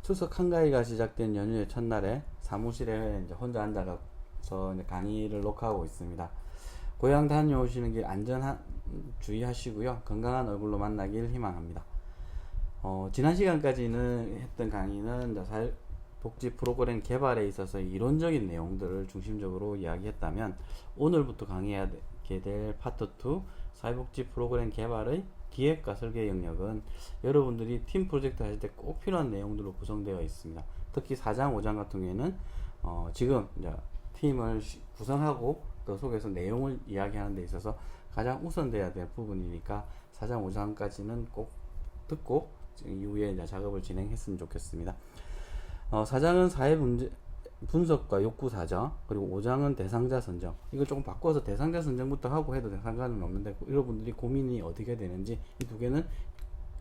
추석 한가위가 시작된 연휴의 첫날에 사무실에 이제 혼자 앉아서 이제 강의를 녹화하고 있습니다. 고향 다녀오시는 길 주의하시고요. 건강한 얼굴로 만나길 희망합니다. 지난 시간까지는 했던 강의는 이제 사회복지 프로그램 개발에 있어서 이론적인 내용들을 중심적으로 이야기했다면, 오늘부터 강의하게 될 파트 2 사회복지 프로그램 개발의 기획과 설계 영역은 여러분들이 팀 프로젝트 하실 때 꼭 필요한 내용들로 구성되어 있습니다. 특히 4장, 5장 같은 경우에는 지금 이제 팀을 구성하고 그 속에서 내용을 이야기하는 데 있어서 가장 우선돼야 될 부분이니까 4장, 5장까지는 꼭 듣고 이후에 이제 작업을 진행했으면 좋겠습니다. 4장은 사회 문제 분석과 욕구 사정, 그리고 5장은 대상자 선정. 이걸 조금 바꿔서 대상자 선정부터 하고 해도 상관은 없는데, 여러분들이 고민이 어떻게 되는지 이 두 개는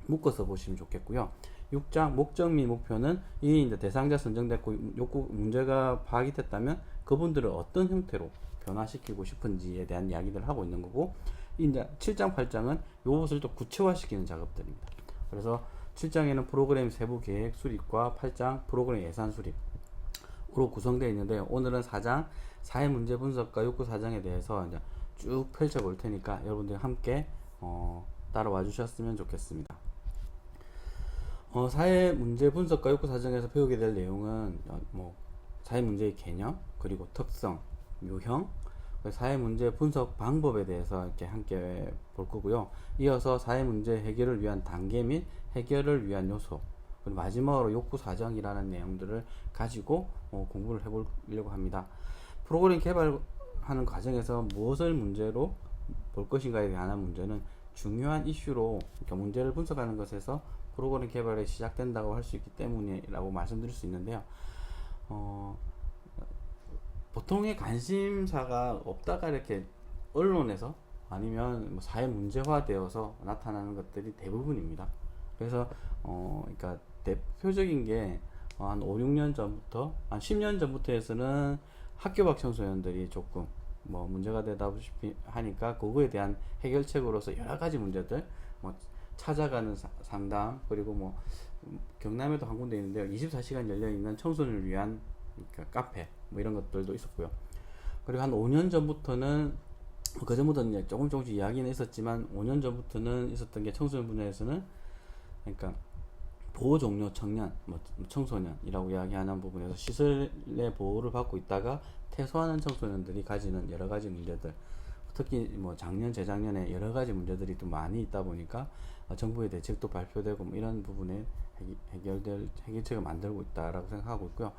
묶어서 보시면 좋겠고요. 6장 목적 및 목표는 이 이제 대상자 선정됐고 욕구 문제가 파악이 됐다면 그분들을 어떤 형태로 변화시키고 싶은지에 대한 이야기를 하고 있는 거고, 이제 7장, 8장은 이것을 또 구체화시키는 작업들입니다. 그래서 7장에는 프로그램 세부 계획 수립과 8장 프로그램 예산 수립으로 구성되어 있는데, 오늘은 4장 사회 문제 분석과 욕구 사정에 대해서 이제 쭉 펼쳐 볼 테니까 여러분들 함께 따라와 주셨으면 좋겠습니다. 사회 문제 분석과 욕구 사정에서 배우게 될 내용은 사회 문제의 개념, 그리고 특성, 유형, 사회 문제 분석 방법에 대해서 이렇게 함께 볼 거고요. 이어서 사회 문제 해결을 위한 단계 및 해결을 위한 요소, 그리고 마지막으로 욕구 사정이라는 내용들을 가지고 공부를 해보려고 합니다. 프로그램 개발하는 과정에서 무엇을 문제로 볼 것인가에 대한 문제는 중요한 이슈로, 그러니까 문제를 분석하는 것에서 프로그램 개발이 시작된다고 할 수 있기 때문이라고 말씀드릴 수 있는데요. 보통의 관심사가 없다가 이렇게 언론에서 아니면 사회 문제화 되어서 나타나는 것들이 대부분입니다. 그래서 그러니까 대표적인 게 한 5, 6년 전부터, 한 10년 전부터 해서는 학교 밖 청소년들이 조금 문제가 되다 보시피 하니까 그거에 대한 해결책으로서 여러 가지 문제들, 찾아가는 상담, 그리고 경남에도 한 군데 있는데요, 24시간 열려 있는 청소년을 위한 그러니까 카페 이런 것들도 있었고요. 그리고 한 5년 전부터는, 그 전부터는 이제 조금씩 이야기는 있었지만 5년 전부터는 있었던 게, 청소년 분야에서는 그러니까 보호 종료 청년, 청소년이라고 이야기하는 부분에서 시설의 보호를 받고 있다가 퇴소하는 청소년들이 가지는 여러 가지 문제들, 특히 작년, 재작년에 여러 가지 문제들이 또 많이 있다 보니까 정부의 대책도 발표되고 이런 부분에 해결책을 만들고 있다라고 생각하고 있고요.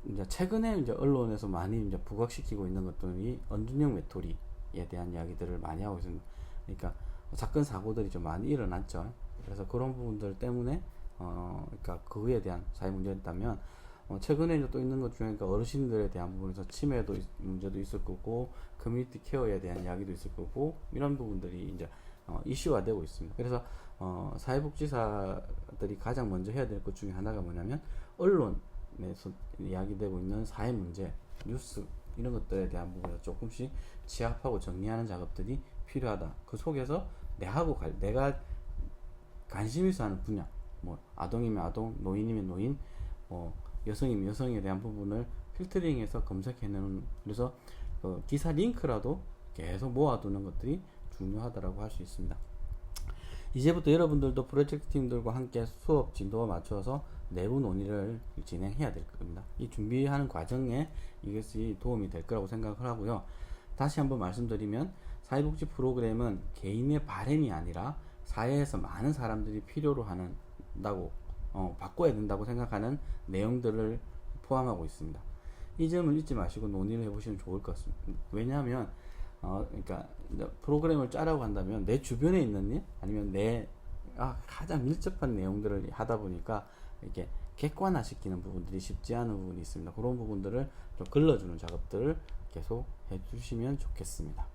이제 최근에 이제 언론에서 많이 이제 부각시키고 있는 것들이 언둔형 외톨이에 대한 이야기들을 많이 하고 있습니다. 그러니까 사건 사고들이 좀 많이 일어났죠. 그래서 그런 부분들 때문에 그러니까 그거에 대한 사회 문제였다면, 최근에 이제 또 있는 것 중에 어르신들에 대한 부분에서 치매도 문제도 있을 거고, 커뮤니티 케어에 대한 이야기도 있을 거고, 이런 부분들이 이제 이슈화 되고 있습니다. 그래서 사회복지사들이 가장 먼저 해야 될 것 중에 하나가 뭐냐면, 언론에서 이야기되고 있는 사회 문제, 뉴스 이런 것들에 대한 부분을 조금씩 취합하고 정리하는 작업들이 필요하다. 그 속에서 내가 관심 있어 하는 분야, 아동이면 아동, 노인이면 노인, 여성이면 여성에 대한 부분을 필터링해서 검색해내는, 그래서 기사 링크라도 계속 모아두는 것들이 중요하다고 할 수 있습니다. 이제부터 여러분들도 프로젝트 팀들과 함께 수업 진도에 맞춰서 내부 논의를 진행해야 될 겁니다. 이 준비하는 과정에 이것이 도움이 될 거라고 생각을 하고요. 다시 한번 말씀드리면, 사회복지 프로그램은 개인의 바램이 아니라 사회에서 많은 사람들이 필요로 한다고 바꿔야 된다고 생각하는 내용들을 포함하고 있습니다. 이 점을 잊지 마시고 논의를 해보시면 좋을 것 같습니다. 왜냐하면 그러니까 프로그램을 짜라고 한다면 내 주변에 있는 일, 아니면 가장 밀접한 내용들을 하다 보니까 이렇게 객관화시키는 부분들이 쉽지 않은 부분이 있습니다. 그런 부분들을 좀 걸러주는 작업들을 계속 해주시면 좋겠습니다.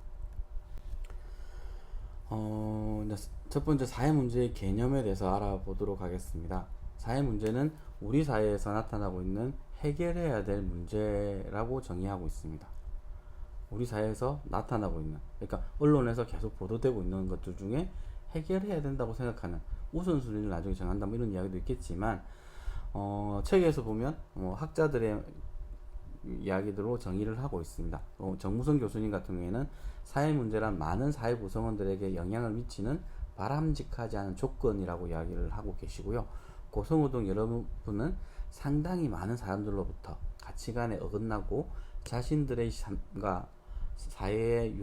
첫 번째, 사회 문제의 개념에 대해서 알아보도록 하겠습니다. 사회 문제는 우리 사회에서 나타나고 있는 해결해야 될 문제라고 정의하고 있습니다. 우리 사회에서 나타나고 있는, 그러니까 언론에서 계속 보도되고 있는 것들 중에 해결해야 된다고 생각하는, 우선순위를 나중에 정한다 이런 이야기도 있겠지만, 책에서 보면 학자들의 이야기대로 정의를 하고 있습니다. 정무성 교수님 같은 경우에는 사회 문제란 많은 사회 구성원들에게 영향을 미치는 바람직하지 않은 조건이라고 이야기를 하고 계시고요. 고성우 등 여러분은 상당히 많은 사람들로부터 가치관에 어긋나고 자신들의 삶과 사회에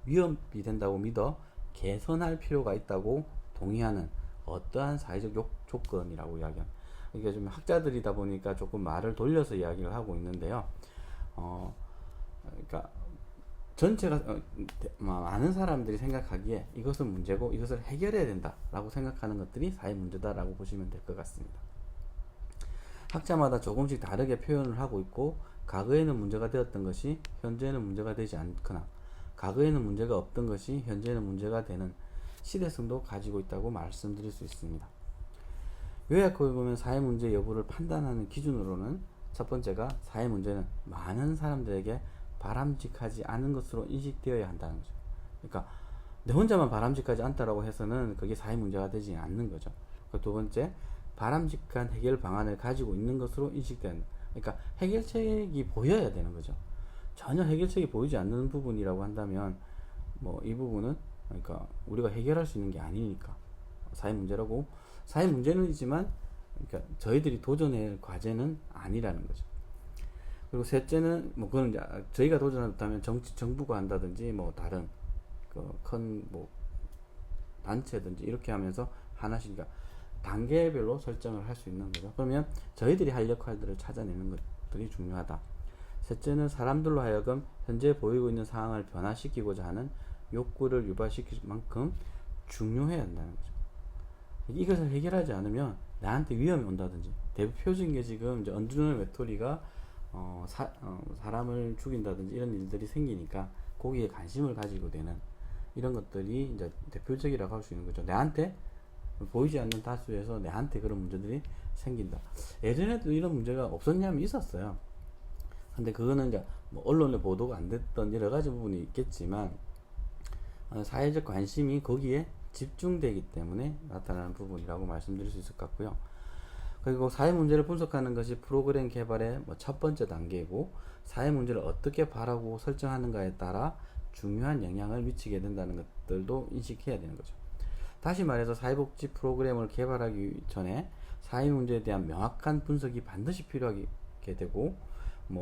위협이 된다고 믿어 개선할 필요가 있다고 동의하는 어떠한 사회적 조건이라고 이야기합니다. 이게 좀 학자들이다 보니까 조금 말을 돌려서 이야기를 하고 있는데요. 그러니까 전체가 많은 사람들이 생각하기에 이것은 문제고 이것을 해결해야 된다라고 생각하는 것들이 사회 문제다라고 보시면 될 것 같습니다. 학자마다 조금씩 다르게 표현을 하고 있고 과거에는 문제가 되었던 것이 현재는 문제가 되지 않거나 과거에는 문제가 없던 것이 현재는 문제가 되는 시대성도 가지고 있다고 말씀드릴 수 있습니다. 요약해 보면 사회 문제 여부를 판단하는 기준으로는 첫 번째가 사회 문제는 많은 사람들에게 바람직하지 않은 것으로 인식되어야 한다는 거죠. 그러니까 내 혼자만 바람직하지 않다라고 해서는 그게 사회 문제가 되지 않는 거죠. 두 번째, 바람직한 해결 방안을 가지고 있는 것으로 인식되는, 그러니까 해결책이 보여야 되는 거죠. 전혀 해결책이 보이지 않는 부분이라고 한다면 이 부분은 그러니까 우리가 해결할 수 있는 게 아니니까 사회 문제라고, 사회 문제는이지만 그러니까 저희들이 도전할 과제는 아니라는 거죠. 그리고 셋째는 그건 이제 저희가 도전한다면 정부가 한다든지 다른 큰 단체든지 이렇게 하면서 하나씩 단계별로 설정을 할 수 있는 거죠. 그러면 저희들이 할 역할들을 찾아내는 것들이 중요하다. 셋째는 사람들로 하여금 현재 보이고 있는 상황을 변화시키고자 하는 욕구를 유발시킬 만큼 중요해야 한다는 거죠. 이것을 해결하지 않으면 나한테 위험이 온다든지, 대표적인 게 지금 이제 언두르는 외톨이가 사람을 죽인다든지 이런 일들이 생기니까 거기에 관심을 가지고 되는 이런 것들이 이제 대표적이라고 할 수 있는 거죠. 내한테 보이지 않는 다수에서 내한테 그런 문제들이 생긴다. 예전에도 이런 문제가 없었냐면 있었어요. 근데 그거는 이제 언론에 보도가 안 됐던 여러 가지 부분이 있겠지만 사회적 관심이 거기에 집중되기 때문에 나타나는 부분이라고 말씀드릴 수 있을 것 같고요. 그리고 사회 문제를 분석하는 것이 프로그램 개발의 첫 번째 단계이고, 사회 문제를 어떻게 바라고 설정하는가에 따라 중요한 영향을 미치게 된다는 것들도 인식해야 되는 거죠. 다시 말해서 사회복지 프로그램을 개발하기 전에 사회 문제에 대한 명확한 분석이 반드시 필요하게 되고,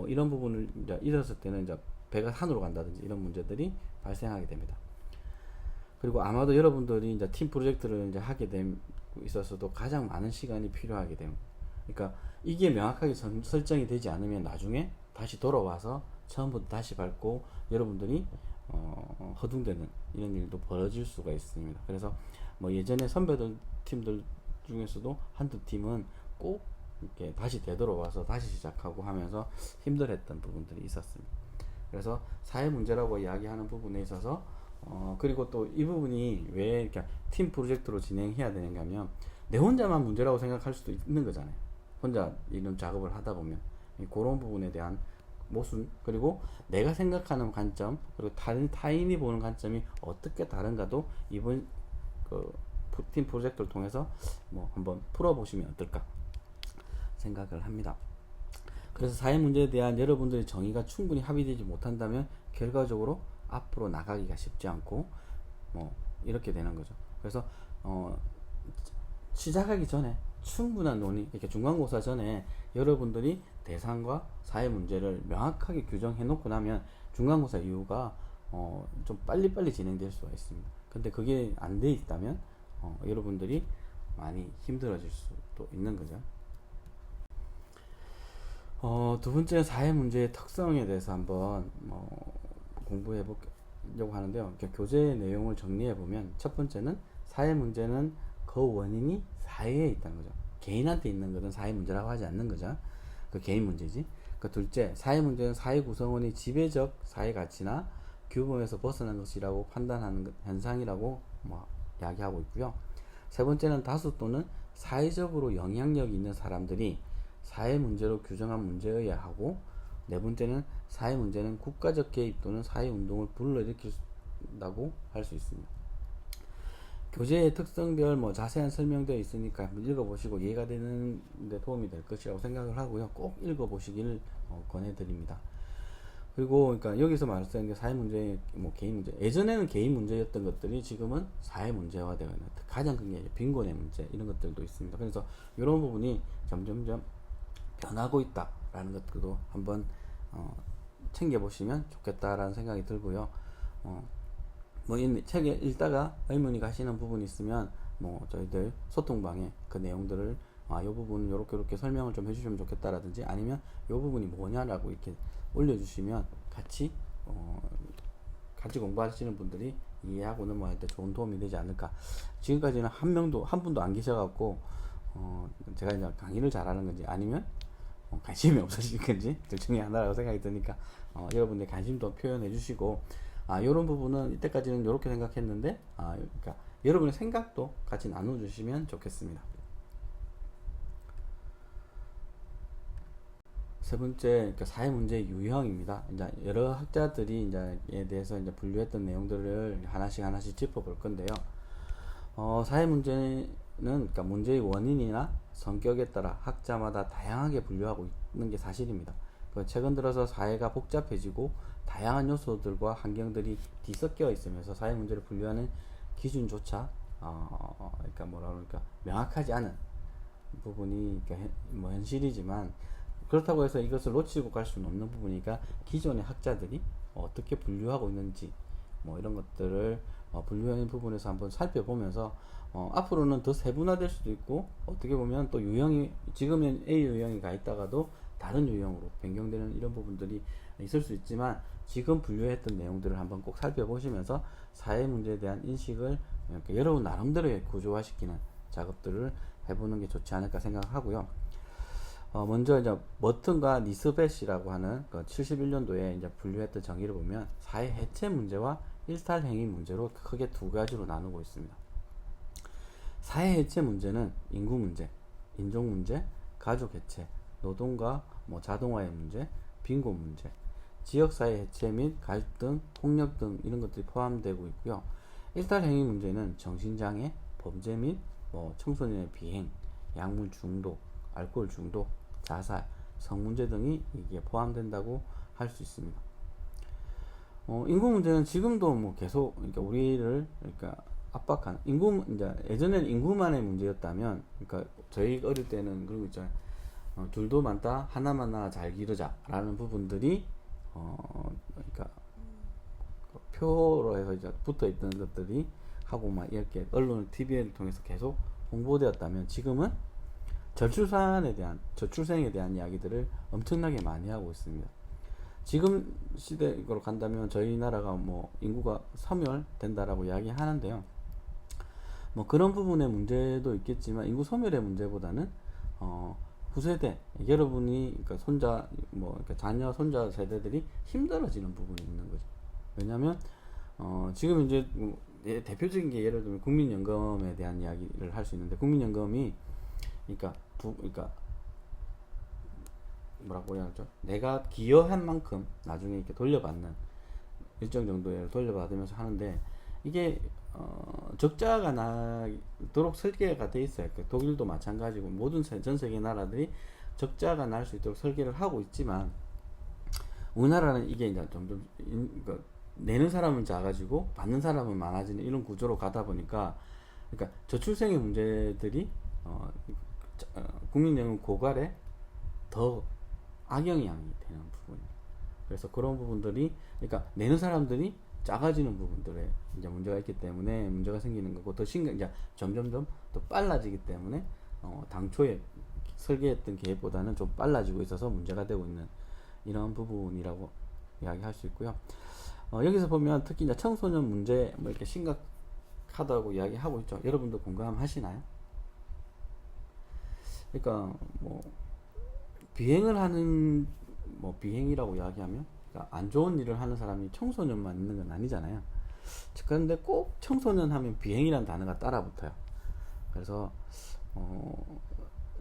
이런 부분을 이제 잃었을 때는 이제 배가 산으로 간다든지 이런 문제들이 발생하게 됩니다. 그리고 아마도 여러분들이 이제 팀 프로젝트를 이제 하게 되고 있어서도 가장 많은 시간이 필요하게 됩니다. 그러니까 이게 명확하게 설정이 되지 않으면 나중에 다시 돌아와서 처음부터 다시 밟고 여러분들이 허둥대는 이런 일도 벌어질 수가 있습니다. 그래서 예전에 선배들 팀들 중에서도 한두 팀은 꼭 이렇게 다시 되돌아와서 다시 시작하고 하면서 힘들었던 부분들이 있었습니다. 그래서 사회 문제라고 이야기하는 부분에 있어서 그리고 또 이 부분이 왜 이렇게 팀 프로젝트로 진행해야 되는가 하면 내 혼자만 문제라고 생각할 수도 있는 거잖아요. 혼자 이런 작업을 하다 보면 그런 부분에 대한 모순, 그리고 내가 생각하는 관점, 그리고 타인이 보는 관점이 어떻게 다른가도 이번 팀 프로젝트를 통해서 한번 풀어보시면 어떨까 생각을 합니다. 그래서 사회 문제에 대한 여러분들의 정의가 충분히 합의되지 못한다면 결과적으로 앞으로 나가기가 쉽지 않고 이렇게 되는 거죠. 그래서 시작하기 전에 충분한 논의, 이렇게 중간고사 전에 여러분들이 대상과 사회 문제를 명확하게 규정해 놓고 나면 중간고사 이후가 좀 빨리빨리 진행될 수가 있습니다. 근데 그게 안 돼 있다면 여러분들이 많이 힘들어질 수도 있는 거죠. 두 번째, 사회 문제의 특성에 대해서 한번 공부해 보려고 하는데요. 교재 내용을 정리해 보면, 첫 번째는 사회 문제는 그 원인이 사회에 있다는 거죠. 개인한테 있는 것은 사회 문제라고 하지 않는 거죠. 그 개인 문제지. 둘째, 사회 문제는 사회 구성원이 지배적 사회 가치나 규범에서 벗어난 것이라고 판단하는 현상이라고 이야기하고 있고요. 세 번째는 다수 또는 사회적으로 영향력이 있는 사람들이 사회 문제로 규정한 문제여야 하고, 네 번째는 사회 문제는 국가적 개입 또는 사회 운동을 불러일으킨다고 할 수 있습니다. 교재의 특성별 뭐 자세한 설명되어 있으니까 한번 읽어보시고 이해가 되는 데 도움이 될 것이라고 생각을 하고요. 꼭 읽어보시길 권해드립니다. 그리고 그러니까 여기서 말씀드린 게 사회 문제, 뭐 개인 문제. 예전에는 개인 문제였던 것들이 지금은 사회 문제화되어 있는 가장 큰 게 빈곤의 문제 이런 것들도 있습니다. 그래서 이런 부분이 점점점 변하고 있다라는 것들도 한번 챙겨보시면 좋겠다라는 생각이 들고요. 뭐 이 책에 읽다가 의문이 가시는 부분이 있으면 뭐 저희들 소통방에 그 내용들을 이 부분은 요렇게 설명을 좀 해주시면 좋겠다라든지 아니면 요 부분이 뭐냐라고 이렇게 올려주시면 같이 공부하시는 분들이 이해하고 넘어갈 때 좋은 도움이 되지 않을까. 지금까지는 한 분도 안 계셔갖고 제가 이제 강의를 잘하는 건지 아니면 관심이 없으신 건지 둘 중에 하나라고 생각이 드니까 여러분들 관심도 표현해 주시고 이런 부분은 이때까지는 이렇게 생각했는데 그러니까 여러분의 생각도 같이 나눠 주시면 좋겠습니다. 세 번째, 그러니까 사회 문제 유형입니다. 이제 여러 학자들이 이제에 대해서 이제 분류했던 내용들을 하나씩 짚어볼 건데요. 사회 문제는 그러니까 문제의 원인이나 성격에 따라 학자마다 다양하게 분류하고 있는 게 사실입니다. 최근 들어서 사회가 복잡해지고 다양한 요소들과 환경들이 뒤섞여 있으면서 사회 문제를 분류하는 기준조차 그러니까 그러니까 명확하지 않은 부분이 그러니까 뭐 현실이지만 그렇다고 해서 이것을 놓치고 갈 수는 없는 부분이니까 기존의 학자들이 어떻게 분류하고 있는지 뭐 이런 것들을 분류하는 부분에서 한번 살펴보면서 앞으로는 더 세분화될 수도 있고 어떻게 보면 또 유형이 지금은 A 유형이 가 있다가도 다른 유형으로 변경되는 이런 부분들이 있을 수 있지만 지금 분류했던 내용들을 한번 꼭 살펴보시면서 사회 문제에 대한 인식을 여러분 나름대로의 구조화시키는 작업들을 해보는 게 좋지 않을까 생각하고요. 먼저 이제 머튼과 니스벳이라고 하는 71년도에 이제 분류했던 정의를 보면 사회 해체 문제와 일탈 행위 문제로 크게 두 가지로 나누고 있습니다. 사회 해체 문제는 인구 문제, 인종 문제, 가족 해체, 노동과 뭐 자동화의 문제, 빈곤 문제, 지역사회 해체 및 갈등, 폭력 등 이런 것들이 포함되고 있고요. 일탈 행위 문제는 정신장애, 범죄 및 뭐 청소년의 비행, 약물 중독, 알코올 중독, 자살, 성문제 등이 이게 포함된다고 할 수 있습니다. 인구 문제는 지금도 뭐 계속 그러니까 우리를 그러니까 압박하는 이제 예전에는 인구만의 문제였다면 그러니까 저희 어릴 때는 그런 거 있잖아요. 둘도 많다 하나만 잘 기르자라는 부분들이 그러니까 표로 해서 이제 붙어 있던 것들이 하고 막 이렇게 언론 TV를 통해서 계속 홍보되었다면 지금은 저출생에 대한 이야기들을 엄청나게 많이 하고 있습니다. 지금 시대로 간다면 저희 나라가 뭐 인구가 소멸된다라고 이야기하는데요. 뭐 그런 부분의 문제도 있겠지만 인구 소멸의 문제보다는 후세대 여러분이 그러니까 손자 뭐 그러니까 자녀 손자 세대들이 힘들어지는 부분이 있는 거죠. 왜냐하면 지금 이제 대표적인 게 예를 들면 국민연금에 대한 이야기를 할 수 있는데 국민연금이 그러니까 뭐라고 해야 하죠? 내가 기여한 만큼 나중에 이렇게 돌려받는 일정 정도의 돌려받으면서 하는데 이게 적자가 나도록 설계가 돼 있어요. 독일도 마찬가지고 모든 전 세계 나라들이 적자가 날 수 있도록 설계를 하고 있지만 우리나라는 이게 이제 점점 내는 사람은 작아지고 받는 사람은 많아지는 이런 구조로 가다 보니까 그러니까 저출생의 문제들이 국민연금 고갈에 더 악영향이 되는 부분이에요. 그래서 그런 부분들이 그러니까 내는 사람들이 작아지는 부분들에 이제 문제가 있기 때문에 문제가 생기는 거고 이제 점점점 더 빨라지기 때문에 당초에 설계했던 계획보다는 좀 빨라지고 있어서 문제가 되고 있는 이런 부분이라고 이야기할 수 있고요. 여기서 보면 특히 이제 청소년 문제 뭐 이렇게 심각하다고 이야기하고 있죠. 여러분도 공감하시나요? 그러니까 뭐 비행을 하는 뭐 비행이라고 이야기하면 그러니까 안 좋은 일을 하는 사람이 청소년만 있는 건 아니잖아요. 그런데 꼭 청소년 하면 비행이라는 단어가 따라붙어요. 그래서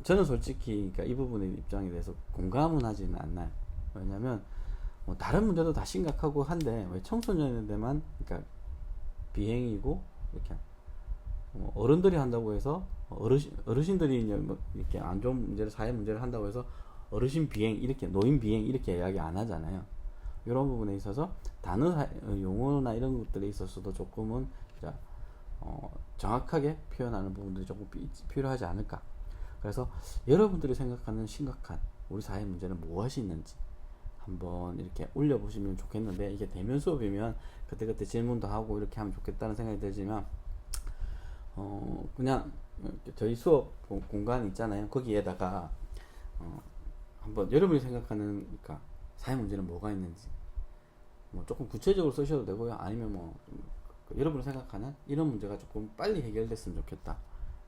저는 솔직히 그러니까 이 부분의 입장에 대해서 공감은 하지는 않나요. 왜냐하면 뭐 다른 문제도 다 심각하고 한데 왜 청소년인데만 그러니까 비행이고 이렇게 어른들이 한다고 해서 어르신들이 이제 뭐 이렇게 안 좋은 문제를 사회 문제를 한다고 해서 어르신 비행 이렇게 노인 비행 이렇게 이야기 안 하잖아요. 이런 부분에 있어서 단어 용어나 이런 것들에 있어서도 조금은 정확하게 표현하는 부분들이 조금 필요하지 않을까. 그래서 여러분들이 생각하는 심각한 우리 사회 문제는 무엇이 있는지 한번 이렇게 올려보시면 좋겠는데, 이게 대면 수업이면 그때그때 질문도 하고 이렇게 하면 좋겠다는 생각이 들지만 그냥 저희 수업 공간 있잖아요. 거기에다가 한번 여러분이 생각하는 그러니까 사회 문제는 뭐가 있는지 뭐 조금 구체적으로 쓰셔도 되고요. 아니면 뭐 여러분이 생각하는 이런 문제가 조금 빨리 해결됐으면 좋겠다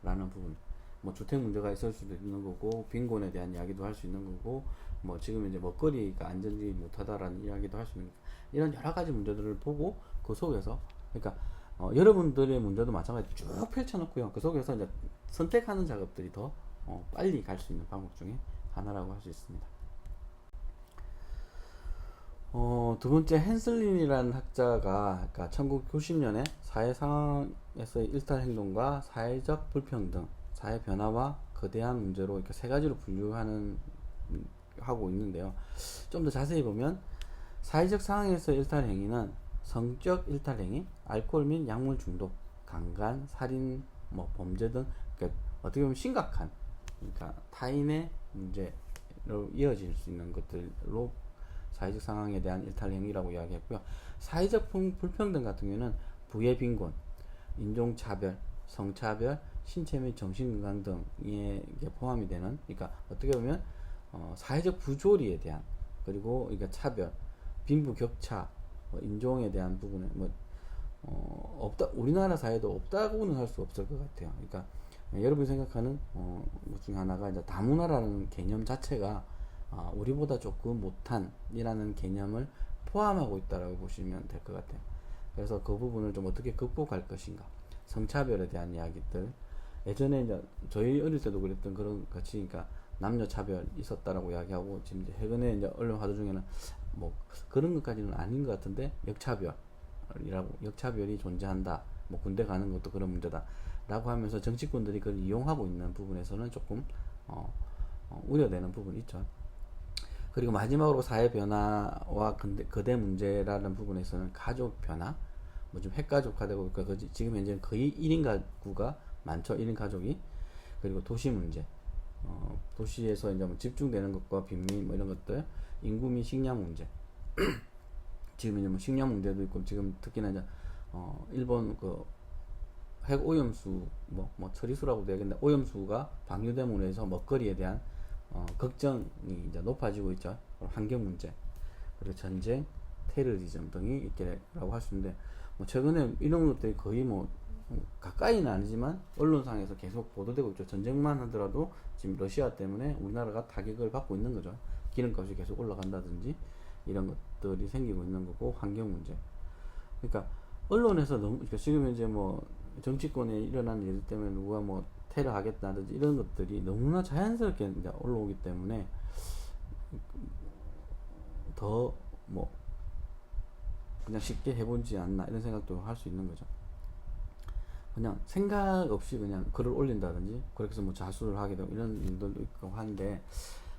라는 부분, 뭐 주택 문제가 있을 수도 있는 거고 빈곤에 대한 이야기도 할 수 있는 거고 뭐 지금 이제 먹거리가 안정되지 못하다라는 이야기도 할 수 있는, 이런 여러 가지 문제들을 보고 그 속에서 그러니까 여러분들의 문제도 마찬가지 쭉 펼쳐놓고요. 그 속에서 이제 선택하는 작업들이 더 빨리 갈 수 있는 방법 중에 하나라고 할 수 있습니다. 두 번째, 헨슬린이라는 학자가 그러니까 1990년에 사회 상황에서의 일탈 행동과 사회적 불평등, 사회 변화와 거대한 문제로 이렇게 세 가지로 분류하는 하고 있는데요. 좀 더 자세히 보면 사회적 상황에서 일탈 행위는 성적 일탈 행위, 알코올 및 약물 중독, 강간, 살인, 뭐 범죄 등 그러니까 어떻게 보면 심각한 그러니까 타인의 문제로 이어질 수 있는 것들로 사회적 상황에 대한 일탈 행위라고 이야기했고요. 사회적 불평등 같은 경우는 부의 빈곤, 인종차별, 성차별, 신체 및 정신건강 등에 포함이 되는, 그러니까 어떻게 보면 사회적 부조리에 대한, 그리고 그러니까 차별, 빈부격차, 인종에 대한 부분에 없다, 우리나라 사회도 없다고는 할 수 없을 것 같아요. 그러니까 여러분이 생각하는 것 중에 하나가 이제 다문화라는 개념 자체가 우리보다 조금 못한이라는 개념을 포함하고 있다라고 보시면 될 것 같아요. 그래서 그 부분을 좀 어떻게 극복할 것인가, 성차별에 대한 이야기들, 예전에 이제 저희 어릴 때도 그랬던 그런 같이 그러니까 남녀 차별 있었다라고 이야기하고, 지금 이제 최근에 이제 언론 화두 중에는 뭐 그런 것까지는 아닌 것 같은데 역차별이 존재한다, 뭐 군대 가는 것도 그런 문제다라고 하면서 정치권들이 그걸 이용하고 있는 부분에서는 조금 우려되는 부분이 있죠. 그리고 마지막으로 사회 변화와 거대 문제라는 부분에서는 가족 변화, 뭐 좀 핵가족화되고, 그러니까 지금 현재는 거의 1인 가구가 많죠. 1인 가족이. 그리고 도시 문제, 도시에서 이제 뭐 집중되는 것과 빈민 뭐 이런 것들, 인구 및 식량 문제. 지금 이제 뭐 식량 문제도 있고, 지금 특히나 이제 일본 그 핵 오염수 뭐 처리수라고 되겠는데, 오염수가 방류됨으로 해서 먹거리에 대한 걱정이 이제 높아지고 있죠. 환경 문제, 그리고 전쟁, 테러리즘 등이 있게라고 할 수 있는데, 뭐 최근에 이런 것들이 거의 뭐 가까이는 아니지만 언론상에서 계속 보도되고 있죠. 전쟁만 하더라도 지금 러시아 때문에 우리나라가 타격을 받고 있는 거죠. 기름값이 계속 올라간다든지 이런 것들이 생기고 있는 거고, 환경 문제. 그러니까 언론에서 너무 그러니까 지금 현재 뭐 정치권에 일어난 일 때문에 누가 뭐 테러 하겠다든지 이런 것들이 너무나 자연스럽게 이제 올라오기 때문에 더 뭐 그냥 쉽게 해보지 않나 이런 생각도 할 수 있는 거죠. 그냥 생각 없이 그냥 글을 올린다든지 그렇게 해서 뭐 자수를 하게 되고 이런 일들도 있고 한데,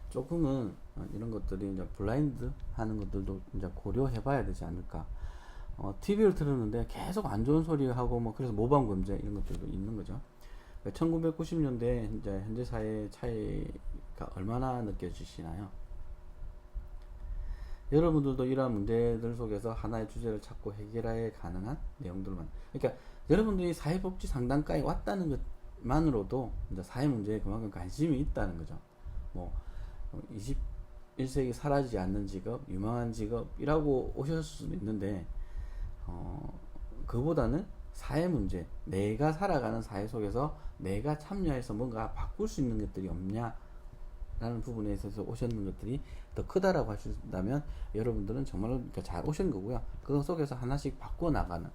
조금은 이런 것들이 이제 블라인드 하는 것들도 이제 고려해 봐야 되지 않을까. TV를 틀었는데 계속 안 좋은 소리 하고 뭐 그래서 모방 범죄 이런 것들도 있는 거죠. 1990년대 이제 현재 사회의 차이가 얼마나 느껴지시나요? 여러분들도 이러한 문제들 속에서 하나의 주제를 찾고 해결해 가능한 내용들만, 그러니까 여러분들이 사회복지 상담가에 왔다는 것만으로도 이제 사회 문제에 그만큼 관심이 있다는 거죠. 뭐 21세기 사라지지 않는 직업, 유망한 직업이라고 오셨을 수도 있는데, 그보다는 사회 문제, 내가 살아가는 사회 속에서 내가 참여해서 뭔가 바꿀 수 있는 것들이 없냐 라는 부분에 있어서 오셨는 것들이 더 크다라고 하신다면, 여러분들은 정말로 잘 오신 거고요. 그 속에서 하나씩 바꿔 나가는,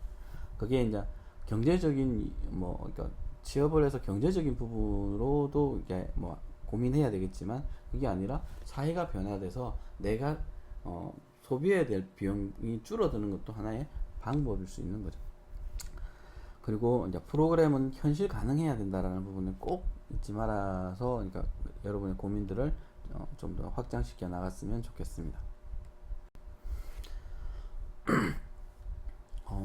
그게 이제 경제적인 뭐 그러니까 취업을 해서 경제적인 부분으로도 이제 뭐 고민해야 되겠지만, 그게 아니라 사회가 변화돼서 내가 소비해야 될 비용이 줄어드는 것도 하나의 방법일 수 있는 거죠. 그리고 이제 프로그램은 현실 가능해야 된다라는 부분을 꼭 잊지 말아서, 그러니까 여러분의 고민들을 좀 더 확장시켜 나갔으면 좋겠습니다.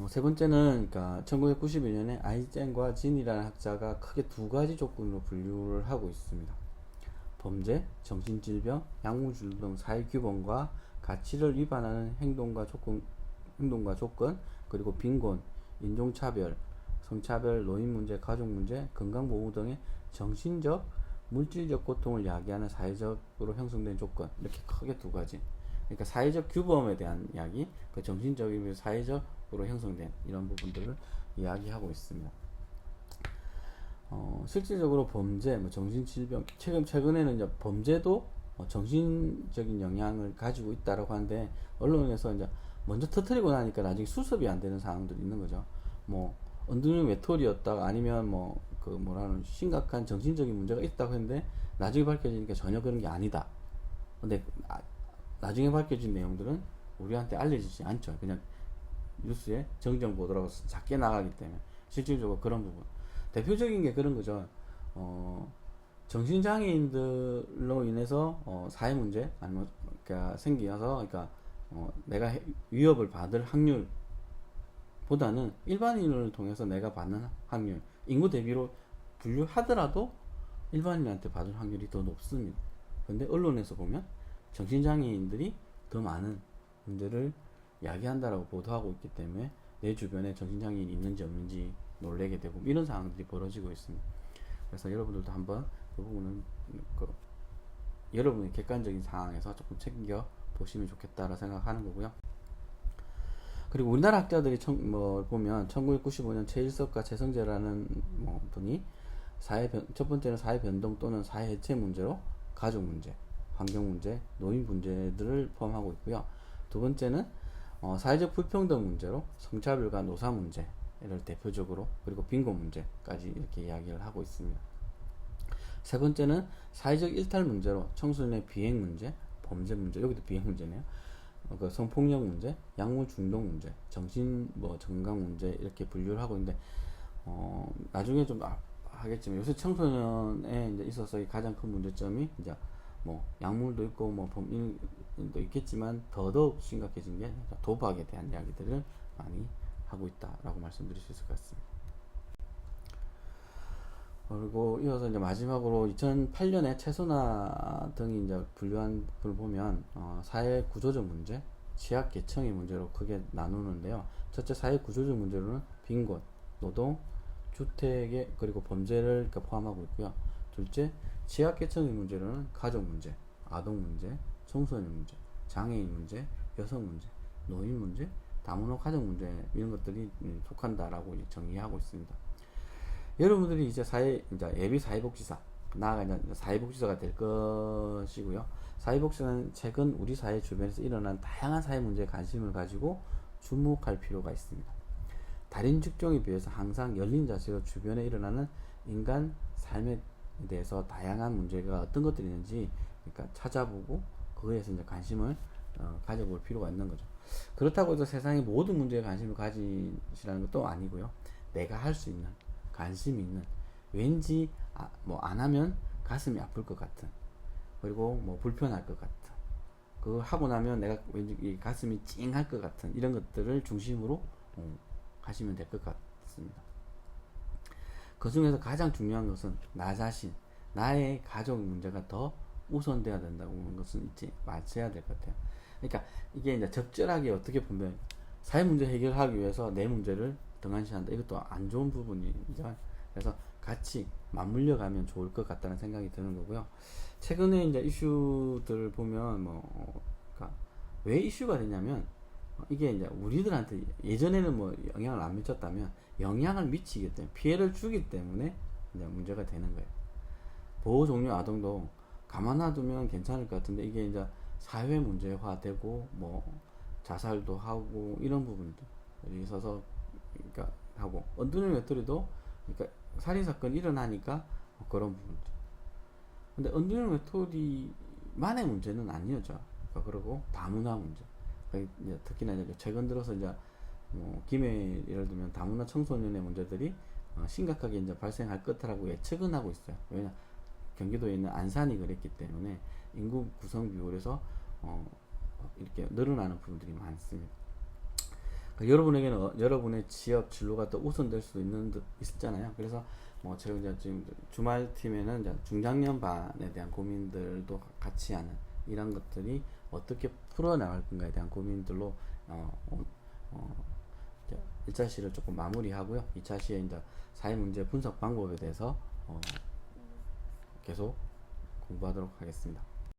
세 번째는, 그러니까 1992년에 아이젠과 진이라는 학자가 크게 두 가지 조건으로 분류를 하고 있습니다. 범죄, 정신질병, 약물중독 등 사회규범과 가치를 위반하는 행동과 조건, 그리고 빈곤, 인종차별, 성차별, 노인문제, 가족문제, 건강보호 등의 정신적, 물질적 고통을 야기하는 사회적으로 형성된 조건, 이렇게 크게 두 가지. 그러니까 사회적 규범에 대한 이야기, 그 정신적이고 사회적으로 형성된 이런 부분들을 이야기하고 있습니다. 실질적으로 범죄, 정신질병, 최근에는 이제 범죄도 정신적인 영향을 가지고 있다라고 하는데, 언론에서 이제 먼저 터뜨리고 나니까 나중에 수습이 안 되는 상황들이 있는 거죠. 뭐, 은둔형 외톨이였다가 아니면 심각한 정신적인 문제가 있다고 했는데, 나중에 밝혀지니까 전혀 그런 게 아니다. 근데, 나중에 밝혀진 내용들은 우리한테 알려지지 않죠. 그냥 뉴스에 정정 보도라고 작게 나가기 때문에. 실질적으로 그런 부분. 대표적인 게 그런 거죠. 정신장애인들로 인해서 사회 문제 아니면 그러니까 생겨서, 그러니까 내가 위협을 받을 확률보다는 일반인을 통해서 내가 받는 확률, 인구 대비로 분류하더라도 일반인한테 받을 확률이 더 높습니다. 근데 언론에서 보면 정신장애인들이 더 많은 문제를 야기한다라고 보도하고 있기 때문에 내 주변에 정신장애인이 있는지 없는지 놀래게 되고 이런 상황들이 벌어지고 있습니다. 그래서 여러분들도 한번 그 부분은 여러분의 객관적인 상황에서 조금 챙겨 보시면 좋겠다라 생각하는 거고요. 그리고 우리나라 학자들이 보면 1995년 최일석과 최성재라는 분이 첫 번째는 사회 변동 또는 사회 해체 문제로 가족 문제, 환경 문제, 노인 문제들을 포함하고 있고요. 두 번째는 사회적 불평등 문제로 성차별과 노사 문제를 대표적으로, 그리고 빈곤 문제까지 이렇게 이야기를 하고 있습니다. 세 번째는 사회적 일탈 문제로 청소년의 비행 문제, 범죄 문제, 여기도 비행 문제네요. 성폭력 문제, 약물 중독 문제, 건강 문제 이렇게 분류를 하고 있는데, 나중에 좀 하겠지만 요새 청소년에 이제 있어서 가장 큰 문제점이 이제 약물도 있고 범인도 있겠지만 더더욱 심각해진 게 도박에 대한 이야기들을 많이 하고 있다라고 말씀드릴 수 있을 것 같습니다. 그리고 이어서 이제 마지막으로 2008년에 최선화 등이 이제 분류한 걸 보면 사회 구조적 문제, 취약 계층의 문제로 크게 나누는데요. 첫째, 사회 구조적 문제로는 빈곤, 노동, 주택에 그리고 범죄를 포함하고 있고요. 둘째, 취약계층의 문제로는 가족 문제, 아동 문제, 청소년 문제, 장애인 문제, 여성 문제, 노인 문제, 다문화 가족 문제, 이런 것들이 속한다라고 정의하고 있습니다. 여러분들이 이제 예비 사회복지사, 나아가 이제 사회복지사가 될 것이고요. 사회복지사는 최근 우리 사회 주변에서 일어난 다양한 사회 문제에 관심을 가지고 주목할 필요가 있습니다. 다른 직종에 비해서 항상 열린 자세로 주변에 일어나는 인간 삶에 대해서 다양한 문제가 어떤 것들이 있는지 찾아보고 그거에서 이제 관심을 가져볼 필요가 있는 거죠. 그렇다고 해서 세상의 모든 문제에 관심을 가지시라는 것도 아니고요. 내가 할 수 있는, 관심이 있는, 왠지 안 하면 가슴이 아플 것 같은, 그리고 불편할 것 같은, 그거 하고 나면 내가 왠지 가슴이 찡할 것 같은 이런 것들을 중심으로 하시면 될 것 같습니다. 그 중에서 가장 중요한 것은 나 자신, 나의 가족 문제가 더 우선돼야 된다고 하는 것은 잊지 마셔야 될 것 같아요. 그러니까 이게 이제 적절하게 어떻게 보면 사회 문제 해결하기 위해서 내 문제를 등한시한다. 이것도 안 좋은 부분이죠. 그래서 같이 맞물려 가면 좋을 것 같다는 생각이 드는 거고요. 최근에 이제 이슈들 보면 그러니까 왜 이슈가 되냐면 이게 이제 우리들한테 예전에는 영향을 안 미쳤다면 영향을 미치기 때문에 피해를 주기 때문에 이제 문제가 되는 거예요. 보호 종료 아동도 가만 놔두면 괜찮을 것 같은데 이게 이제 사회 문제화되고 자살도 하고 이런 부분들이 있어서 그러니까 하고 은둔형 외톨이도 그러니까 살인 사건이 일어나니까 그런 부분들. 근데 은둔형 외톨이만의 문제는 아니었죠. 그리고 다문화 문제. 특히나 이제 최근 들어서 이제 김해 예를 들면 다문화 청소년의 문제들이 심각하게 이제 발생할 거라고 예측은 하고 있어요. 왜냐 경기도에 있는 안산이 그랬기 때문에 인구 구성 비율에서 이렇게 늘어나는 부분들이 많습니다. 그러니까 여러분에게는 여러분의 지역 진로가 더 우선될 수 있잖아요. 그래서 제가 이제 지금 주말 팀에는 이제 중장년반에 대한 고민들도 같이 하는 이런 것들이 어떻게 풀어나갈 건가에 대한 고민들로 1차 시를 조금 마무리하고요. 2차 시에 이제 사회 문제 분석 방법에 대해서 계속 공부하도록 하겠습니다.